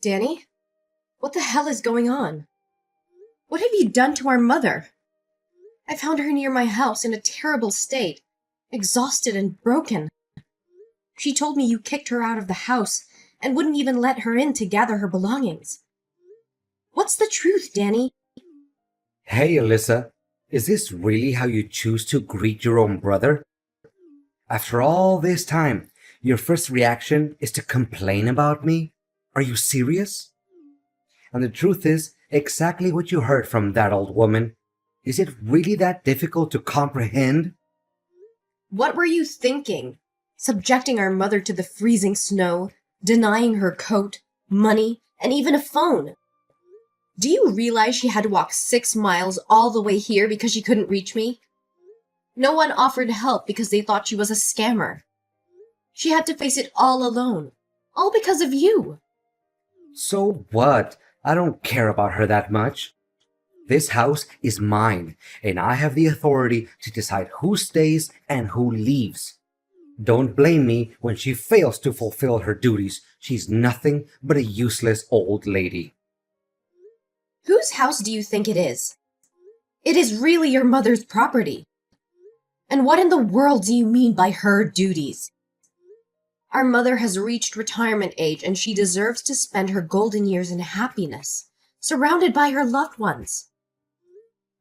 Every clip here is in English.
Danny, what the hell is going on? What have you done to our mother? I found her near my house in a terrible state, exhausted and broken. She told me you kicked her out of the house and wouldn't even let her in to gather her belongings. What's the truth, Danny? Hey, Alyssa, is this really how you choose to greet your own brother? After all this time, your first reaction is to complain about me? Are you serious? And the truth is exactly what you heard from that old woman. Is it really that difficult to comprehend? What were you thinking? Subjecting our mother to the freezing snow, denying her coat, money, and even a phone. Do you realize she had to walk 6 miles all the way here because she couldn't reach me? No one offered help because they thought she was a scammer. She had to face it all alone, all because of you. So what? I don't care about her that much. This house is mine, and I have the authority to decide who stays and who leaves. Don't blame me when she fails to fulfill her duties. She's nothing but a useless old lady. Whose house do you think it is? It is really your mother's property. And what in the world do you mean by her duties? Our mother has reached retirement age and she deserves to spend her golden years in happiness, surrounded by her loved ones.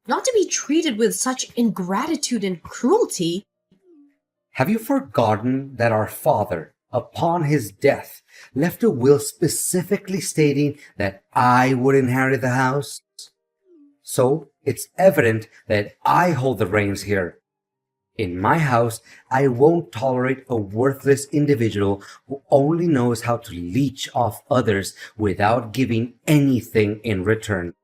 Not to be treated with such ingratitude and cruelty. Have you forgotten that our father, upon his death, left a will specifically stating that I would inherit the house? So it's evident that I hold the reins here. In my house, I won't tolerate a worthless individual who only knows how to leech off others without giving anything in return.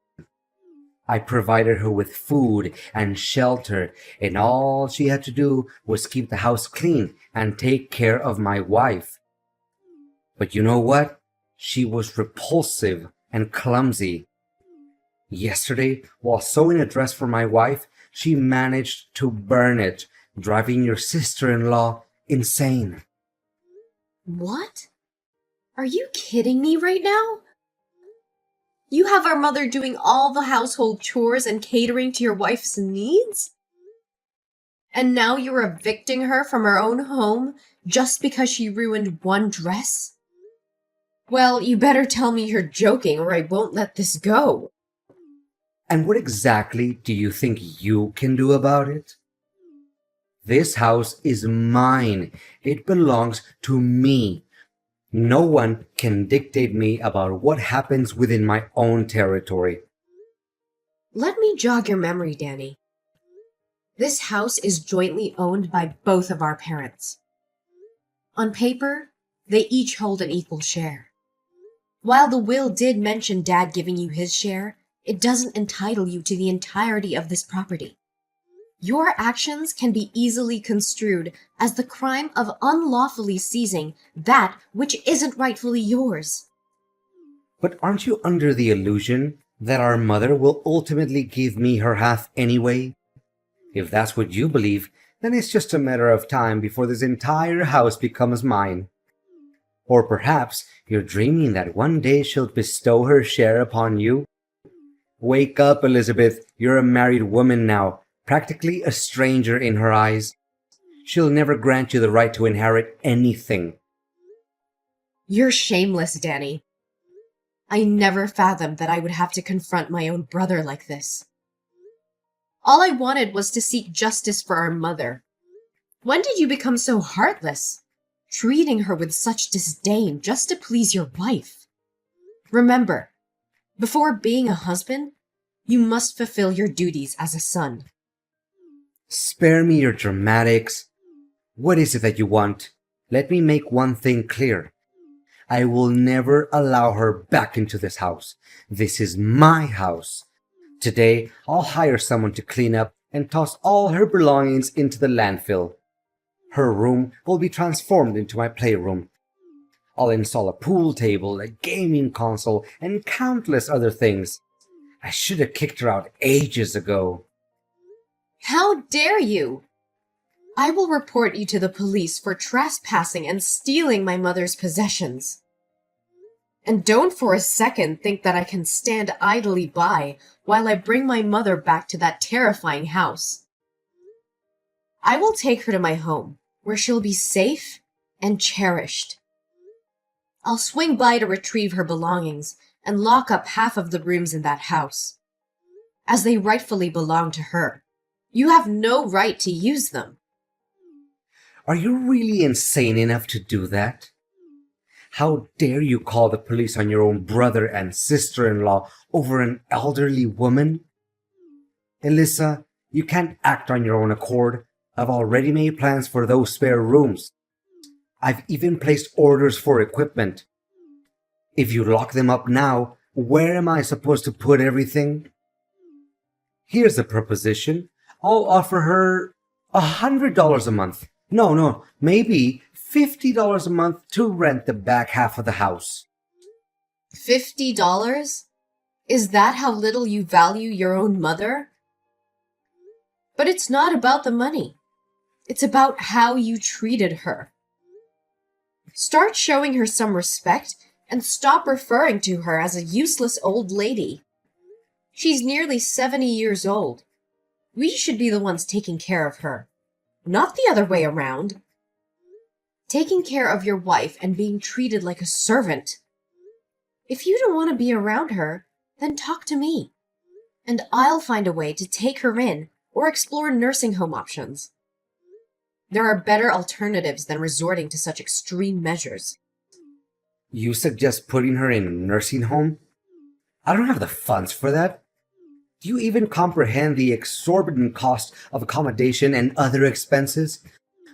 I provided her with food and shelter, and all she had to do was keep the house clean and take care of my wife. But you know what? She was repulsive and clumsy. Yesterday, while sewing a dress for my wife, she managed to burn it, driving your sister-in-law insane. What? Are you kidding me right now? You have our mother doing all the household chores and catering to your wife's needs? And now you're evicting her from her own home just because she ruined one dress? Well, you better tell me you're joking or I won't let this go. And what exactly do you think you can do about it? This house is mine. It belongs to me. No one can dictate me about what happens within my own territory. Let me jog your memory, Danny. This house is jointly owned by both of our parents. On paper, they each hold an equal share. While the will did mention Dad giving you his share, it doesn't entitle you to the entirety of this property. Your actions can be easily construed as the crime of unlawfully seizing that which isn't rightfully yours. But aren't you under the illusion that our mother will ultimately give me her half anyway? If that's what you believe, then it's just a matter of time before this entire house becomes mine. Or perhaps you're dreaming that one day she'll bestow her share upon you. Wake up, Elizabeth. You're a married woman now, practically a stranger in her eyes. She'll never grant you the right to inherit anything. You're shameless, Danny. I never fathomed that I would have to confront my own brother like this. All I wanted was to seek justice for our mother. When did you become so heartless, treating her with such disdain just to please your wife? Remember, before being a husband, you must fulfill your duties as a son. Spare me your dramatics. What is it that you want? Let me make one thing clear. I will never allow her back into this house. This is my house. Today, I'll hire someone to clean up and toss all her belongings into the landfill. Her room will be transformed into my playroom. I'll install a pool table, a gaming console, and countless other things. I should have kicked her out ages ago. How dare you! I will report you to the police for trespassing and stealing my mother's possessions. And don't for a second think that I can stand idly by while I bring my mother back to that terrifying house. I will take her to my home, where she'll be safe and cherished. I'll swing by to retrieve her belongings and lock up half of the rooms in that house, as they rightfully belong to her. You have no right to use them. Are you really insane enough to do that? How dare you call the police on your own brother and sister-in-law over an elderly woman? Alyssa, you can't act on your own accord. I've already made plans for those spare rooms. I've even placed orders for equipment. If you lock them up now, where am I supposed to put everything? Here's a proposition. I'll offer her $100 a month. No, maybe $50 a month to rent the back half of the house. $50? Is that how little you value your own mother? But it's not about the money. It's about how you treated her. Start showing her some respect and stop referring to her as a useless old lady. She's nearly 70 years old. We should be the ones taking care of her, not the other way around. Taking care of your wife and being treated like a servant. If you don't want to be around her, then talk to me, and I'll find a way to take her in or explore nursing home options. There are better alternatives than resorting to such extreme measures. You suggest putting her in a nursing home? I don't have the funds for that. Do you even comprehend the exorbitant cost of accommodation and other expenses?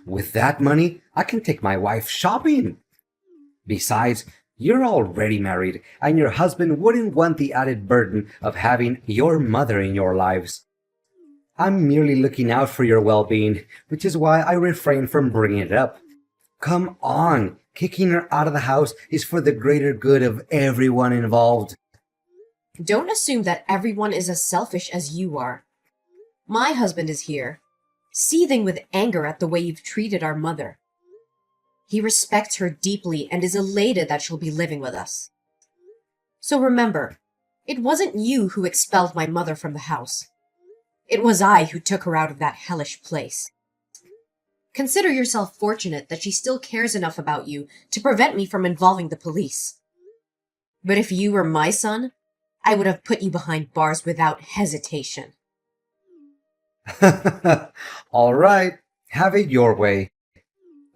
With that money, I can take my wife shopping. Besides, you're already married, and your husband wouldn't want the added burden of having your mother in your lives. I'm merely looking out for your well-being, which is why I refrain from bringing it up. Come on, kicking her out of the house is for the greater good of everyone involved. Don't assume that everyone is as selfish as you are. My husband is here, seething with anger at the way you've treated our mother. He respects her deeply and is elated that she'll be living with us. So remember, it wasn't you who expelled my mother from the house. It was I who took her out of that hellish place. Consider yourself fortunate that she still cares enough about you to prevent me from involving the police. But if you were my son, I would have put you behind bars without hesitation. All right, have it your way.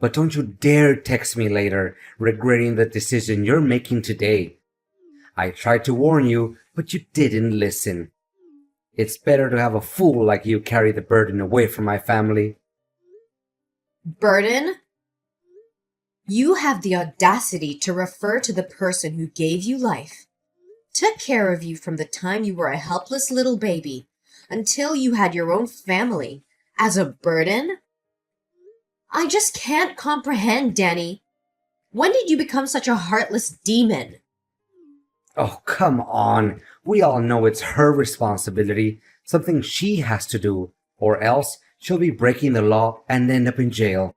But don't you dare text me later, regretting the decision you're making today. I tried to warn you, but you didn't listen. It's better to have a fool like you carry the burden away from my family. Burden? You have the audacity to refer to the person who gave you life, took care of you from the time you were a helpless little baby until you had your own family, as a burden? I just can't comprehend, Danny. When did you become such a heartless demon? Oh, come on. We all know it's her responsibility, something she has to do, or else she'll be breaking the law and end up in jail.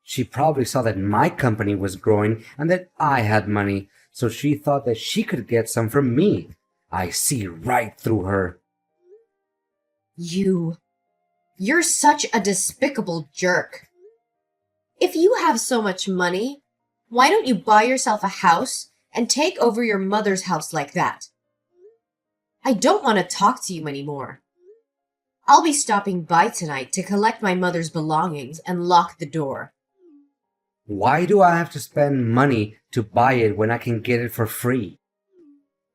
She probably saw that my company was growing and that I had money, so she thought that she could get some from me. I see right through her. You're such a despicable jerk. If you have so much money, why don't you buy yourself a house and take over your mother's house like that? I don't want to talk to you anymore. I'll be stopping by tonight to collect my mother's belongings and lock the door. Why do I have to spend money to buy it when I can get it for free?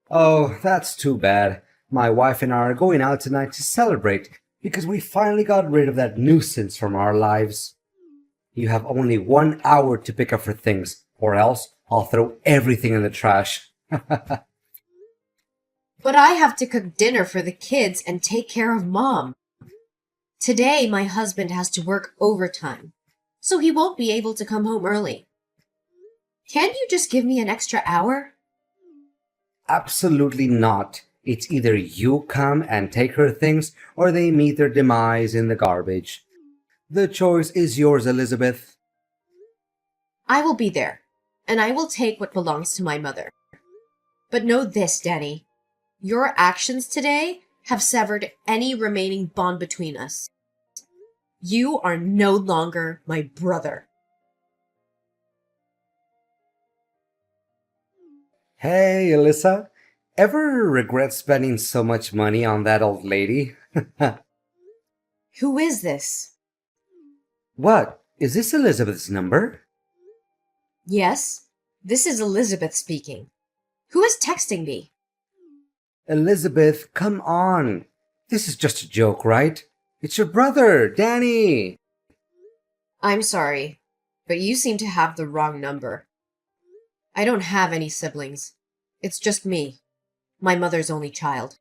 Oh, that's too bad. My wife and I are going out tonight to celebrate because we finally got rid of that nuisance from our lives. You have only 1 hour to pick up her things, or else I'll throw everything in the trash. But I have to cook dinner for the kids and take care of Mom. Today, my husband has to work overtime, so he won't be able to come home early. Can't you just give me an extra hour? Absolutely not. It's either you come and take her things, or they meet their demise in the garbage. The choice is yours, Elizabeth. I will be there, and I will take what belongs to my mother. But know this, Danny. Your actions today have severed any remaining bond between us. You are no longer my brother. Hey, Alyssa. Ever regret spending so much money on that old lady? Who is this? What? Is this Elizabeth's number? Yes, this is Elizabeth speaking. Who is texting me? Elizabeth, come on. This is just a joke, right? It's your brother, Danny. I'm sorry, but you seem to have the wrong number. I don't have any siblings. It's just me, my mother's only child.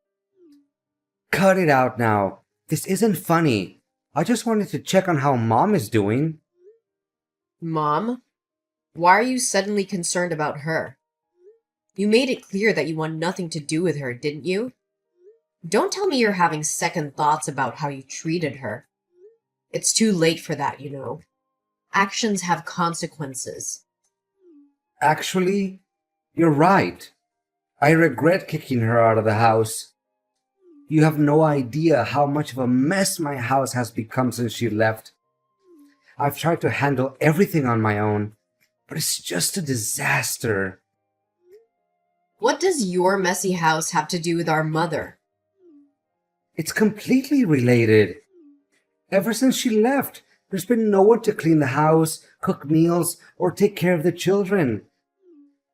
Cut it out now. This isn't funny. I just wanted to check on how Mom is doing. Mom? Why are you suddenly concerned about her? You made it clear that you want nothing to do with her, didn't you? Don't tell me you're having second thoughts about how you treated her. It's too late for that, you know. Actions have consequences. Actually, you're right. I regret kicking her out of the house. You have no idea how much of a mess my house has become since she left. I've tried to handle everything on my own, but it's just a disaster. What does your messy house have to do with our mother? It's completely related. Ever since she left, there's been no one to clean the house, cook meals, or take care of the children.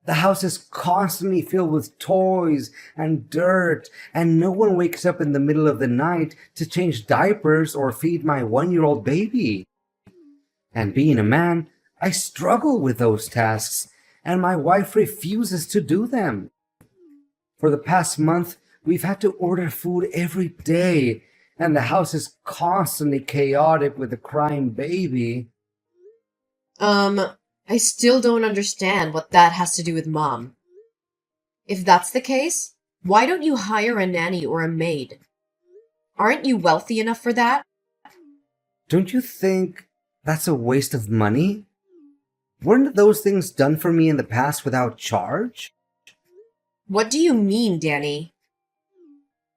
The house is constantly filled with toys and dirt, and no one wakes up in the middle of the night to change diapers or feed my 1-year-old baby. And being a man, I struggle with those tasks, and my wife refuses to do them. For the past month, we've had to order food every day, and the house is constantly chaotic with a crying baby. I still don't understand what that has to do with Mom. If that's the case, why don't you hire a nanny or a maid? Aren't you wealthy enough for that? Don't you think that's a waste of money? Weren't those things done for me in the past without charge? What do you mean, Danny?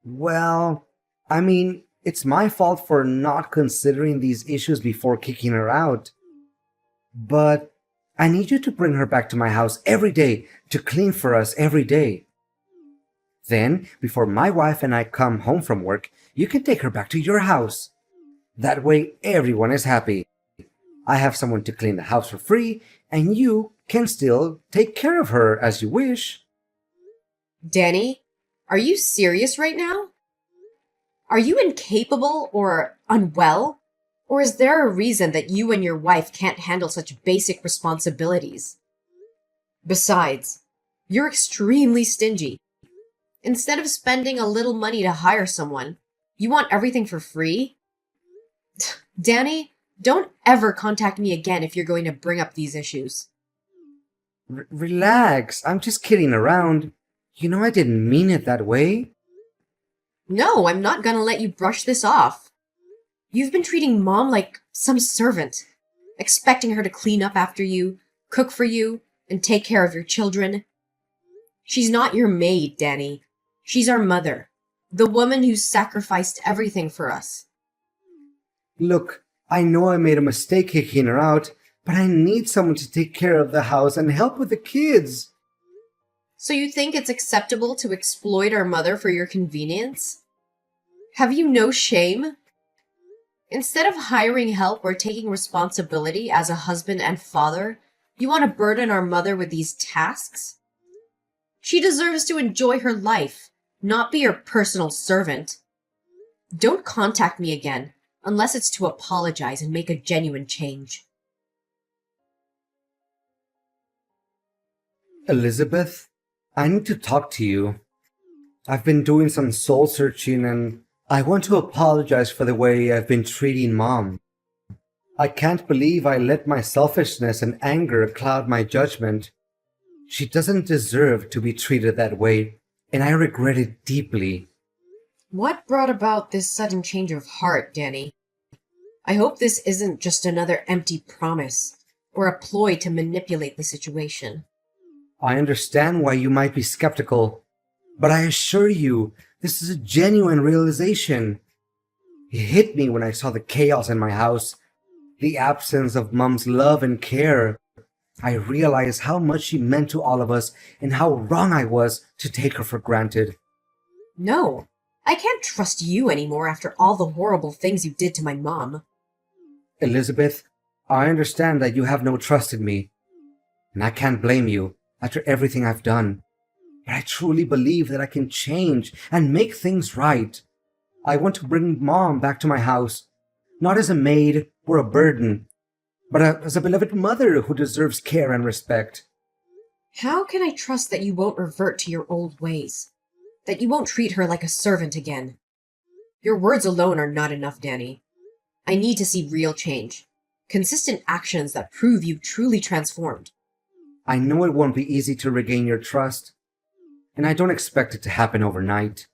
Well, it's my fault for not considering these issues before kicking her out. But I need you to bring her back to my house every day to clean for us every day. Then, before my wife and I come home from work, you can take her back to your house. That way, everyone is happy. I have someone to clean the house for free, and you can still take care of her as you wish. Danny, are you serious right now? Are you incapable or unwell? Or is there a reason that you and your wife can't handle such basic responsibilities? Besides, you're extremely stingy. Instead of spending a little money to hire someone, you want everything for free? Danny, don't ever contact me again if you're going to bring up these issues. Relax, I'm just kidding around. You know I didn't mean it that way. No, I'm not gonna let you brush this off. You've been treating Mom like some servant, expecting her to clean up after you, cook for you, and take care of your children. She's not your maid, Danny. She's our mother, the woman who sacrificed everything for us. Look, I know I made a mistake kicking her out, but I need someone to take care of the house and help with the kids. So you think it's acceptable to exploit our mother for your convenience? Have you no shame? Instead of hiring help or taking responsibility as a husband and father, you want to burden our mother with these tasks? She deserves to enjoy her life, not be your personal servant. Don't contact me again, unless it's to apologize and make a genuine change. Elizabeth, I need to talk to you. I've been doing some soul searching and I want to apologize for the way I've been treating Mom. I can't believe I let my selfishness and anger cloud my judgment. She doesn't deserve to be treated that way, and I regret it deeply. What brought about this sudden change of heart, Danny? I hope this isn't just another empty promise, or a ploy to manipulate the situation. I understand why you might be skeptical, but I assure you, this is a genuine realization. It hit me when I saw the chaos in my house, the absence of Mom's love and care. I realized how much she meant to all of us and how wrong I was to take her for granted. No, I can't trust you anymore after all the horrible things you did to my mom. Elizabeth, I understand that you have no trust in me, and I can't blame you after everything I've done. But I truly believe that I can change and make things right. I want to bring Mom back to my house, not as a maid or a burden, but as a beloved mother who deserves care and respect. How can I trust that you won't revert to your old ways? That you won't treat her like a servant again? Your words alone are not enough, Danny. I need to see real change. Consistent actions that prove you truly transformed. I know it won't be easy to regain your trust, and I don't expect it to happen overnight.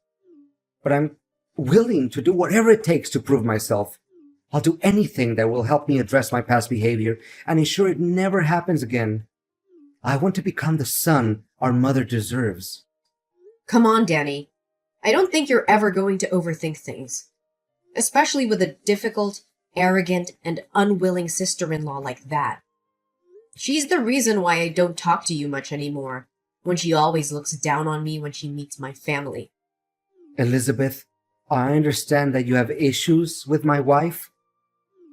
But I'm willing to do whatever it takes to prove myself. I'll do anything that will help me address my past behavior and ensure it never happens again. I want to become the son our mother deserves. Come on, Danny. I don't think you're ever going to overthink things. Especially with a difficult, arrogant, and unwilling sister-in-law like that. She's the reason why I don't talk to you much anymore, when she always looks down on me when she meets my family. Elizabeth, I understand that you have issues with my wife,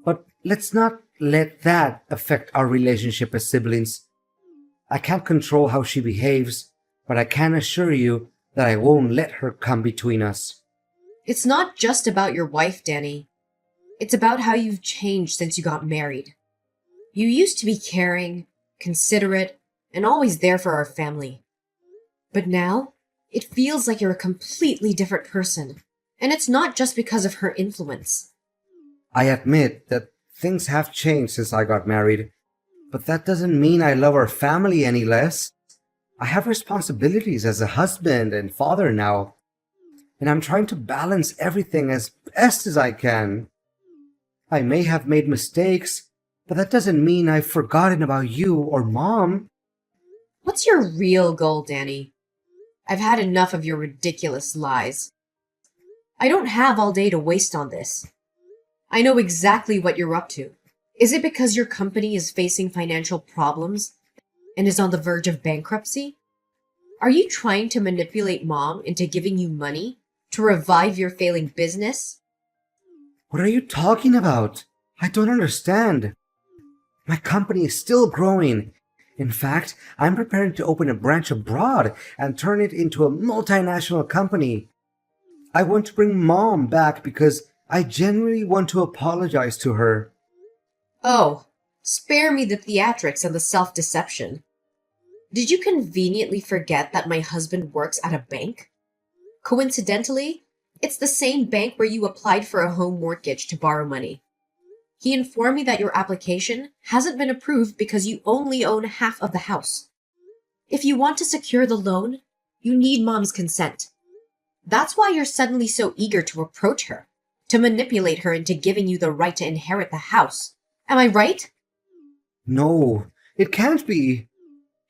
but let's not let that affect our relationship as siblings. I can't control how she behaves, but I can assure you that I won't let her come between us. It's not just about your wife, Danny. It's about how you've changed since you got married. You used to be caring, considerate, and always there for our family. But now, it feels like you're a completely different person. And it's not just because of her influence. I admit that things have changed since I got married, but that doesn't mean I love our family any less. I have responsibilities as a husband and father now, and I'm trying to balance everything as best as I can. I may have made mistakes, but that doesn't mean I've forgotten about you or Mom. What's your real goal, Danny? I've had enough of your ridiculous lies. I don't have all day to waste on this. I know exactly what you're up to. Is it because your company is facing financial problems and is on the verge of bankruptcy? Are you trying to manipulate Mom into giving you money to revive your failing business? What are you talking about? I don't understand. My company is still growing. In fact, I'm preparing to open a branch abroad and turn it into a multinational company. I want to bring Mom back because I genuinely want to apologize to her. Oh, spare me the theatrics and the self-deception. Did you conveniently forget that my husband works at a bank? Coincidentally, it's the same bank where you applied for a home mortgage to borrow money. He informed me that your application hasn't been approved because you only own half of the house. If you want to secure the loan, you need Mom's consent. That's why you're suddenly so eager to approach her, to manipulate her into giving you the right to inherit the house. Am I right? No, it can't be.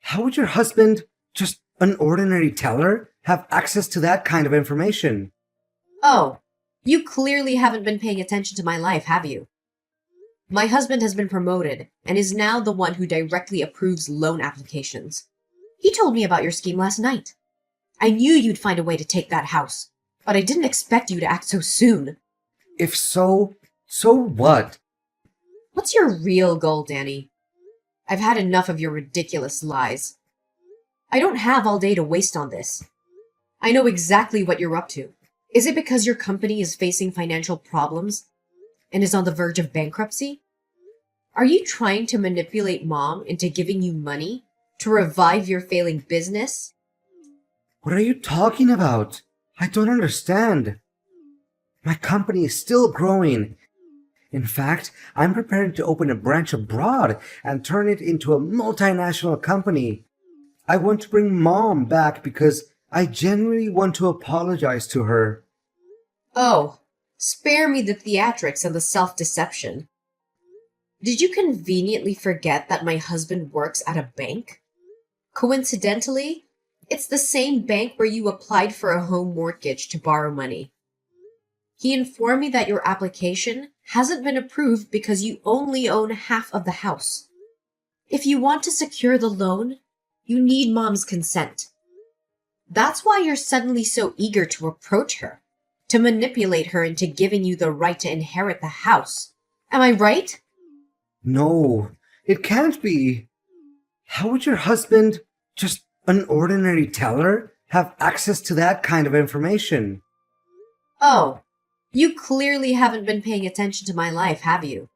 How would your husband, just an ordinary teller, have access to that kind of information? Oh, you clearly haven't been paying attention to my life, have you? My husband has been promoted and is now the one who directly approves loan applications. He told me about your scheme last night. I knew you'd find a way to take that house, but I didn't expect you to act so soon. If so, so what? What's your real goal, Danny? I've had enough of your ridiculous lies. I don't have all day to waste on this. I know exactly what you're up to. Is it because your company is facing financial problems and is on the verge of bankruptcy? Are you trying to manipulate Mom into giving you money to revive your failing business? What are you talking about? I don't understand. My company is still growing. In fact, I'm preparing to open a branch abroad and turn it into a multinational company. I want to bring Mom back because I genuinely want to apologize to her. Oh, spare me the theatrics and the self-deception. Did you conveniently forget that my husband works at a bank? Coincidentally, it's the same bank where you applied for a home mortgage to borrow money. He informed me that your application hasn't been approved because you only own half of the house. If you want to secure the loan, you need Mom's consent. That's why you're suddenly so eager to approach her, to manipulate her into giving you the right to inherit the house. Am I right? No, it can't be. How would your husband, just an ordinary teller, have access to that kind of information? Oh, you clearly haven't been paying attention to my life, have you?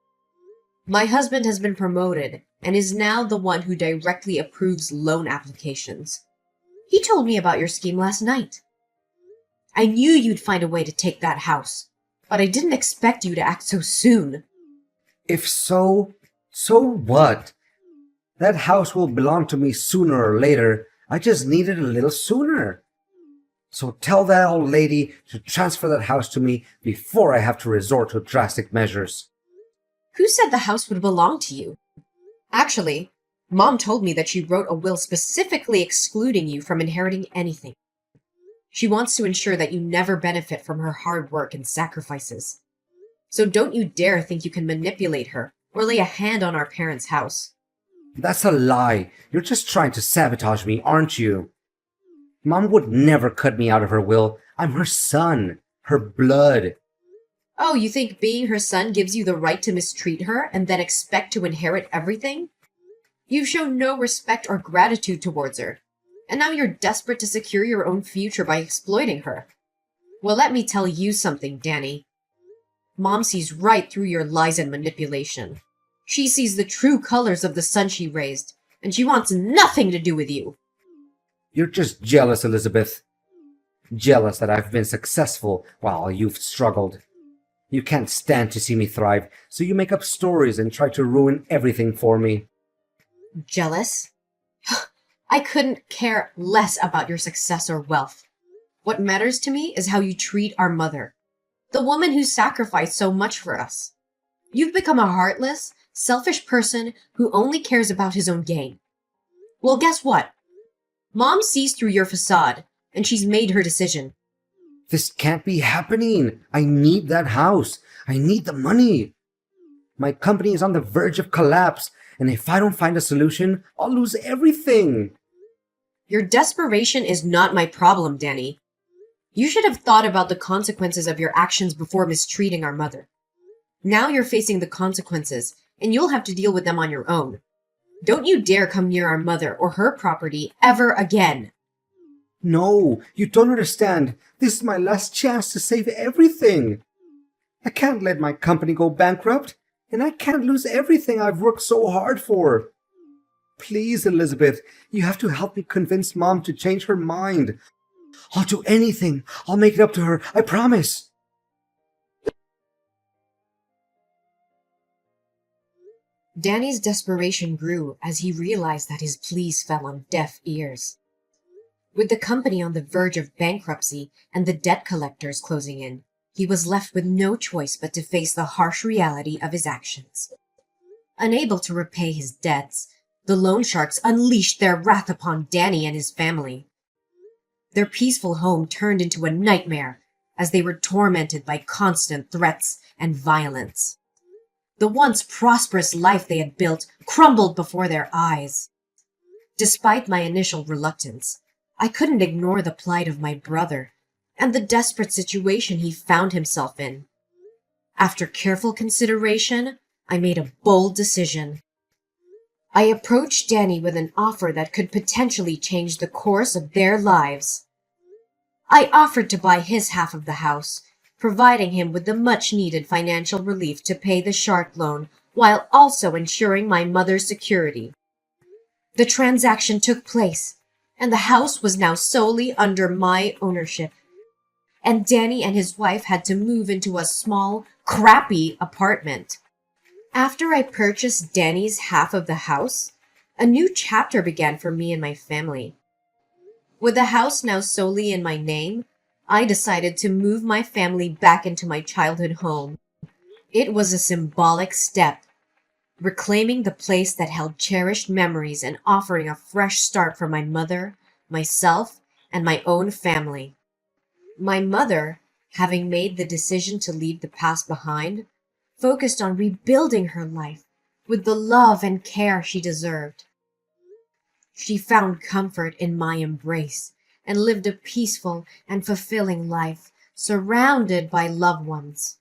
My husband has been promoted and is now the one who directly approves loan applications. He told me about your scheme last night. I knew you'd find a way to take that house, but I didn't expect you to act so soon. If so, so what? That house will belong to me sooner or later. I just need it a little sooner. So tell that old lady to transfer that house to me before I have to resort to drastic measures. Who said the house would belong to you? Actually, Mom told me that she wrote a will specifically excluding you from inheriting anything. She wants to ensure that you never benefit from her hard work and sacrifices. So don't you dare think you can manipulate her or lay a hand on our parents' house. That's a lie. You're just trying to sabotage me, aren't you? Mom would never cut me out of her will. I'm her son, her blood. Oh, you think being her son gives you the right to mistreat her and then expect to inherit everything? You've shown no respect or gratitude towards her, and now you're desperate to secure your own future by exploiting her. Well, let me tell you something, Danny. Mom sees right through your lies and manipulation. She sees the true colors of the son she raised, and she wants nothing to do with you. You're just jealous, Elizabeth. Jealous that I've been successful while you've struggled. You can't stand to see me thrive, so you make up stories and try to ruin everything for me. Jealous? I couldn't care less about your success or wealth. What matters to me is how you treat our mother, the woman who sacrificed so much for us. You've become a heartless, selfish person who only cares about his own gain. Well, guess what? Mom sees through your facade, and she's made her decision. This can't be happening. I need that house. I need the money. My company is on the verge of collapse, and if I don't find a solution, I'll lose everything. Your desperation is not my problem, Danny. You should have thought about the consequences of your actions before mistreating our mother. Now you're facing the consequences, and you'll have to deal with them on your own. Don't you dare come near our mother or her property ever again. No, you don't understand. This is my last chance to save everything. I can't let my company go bankrupt, and I can't lose everything I've worked so hard for. Please, Elizabeth, you have to help me convince Mom to change her mind. I'll do anything. I'll make it up to her. I promise. Danny's desperation grew as he realized that his pleas fell on deaf ears. With the company on the verge of bankruptcy and the debt collectors closing in, he was left with no choice but to face the harsh reality of his actions. Unable to repay his debts, the loan sharks unleashed their wrath upon Danny and his family. Their peaceful home turned into a nightmare as they were tormented by constant threats and violence. The once prosperous life they had built crumbled before their eyes. Despite my initial reluctance, I couldn't ignore the plight of my brother and the desperate situation he found himself in. After careful consideration, I made a bold decision. I approached Danny with an offer that could potentially change the course of their lives. I offered to buy his half of the house, providing him with the much-needed financial relief to pay the shark loan while also ensuring my mother's security. The transaction took place, and the house was now solely under my ownership. And Danny and his wife had to move into a small, crappy apartment. After I purchased Danny's half of the house, a new chapter began for me and my family. With the house now solely in my name, I decided to move my family back into my childhood home. It was a symbolic step. reclaiming the place that held cherished memories and offering a fresh start for my mother, myself, and my own family. My mother, having made the decision to leave the past behind, focused on rebuilding her life with the love and care she deserved. She found comfort in my embrace and lived a peaceful and fulfilling life, surrounded by loved ones.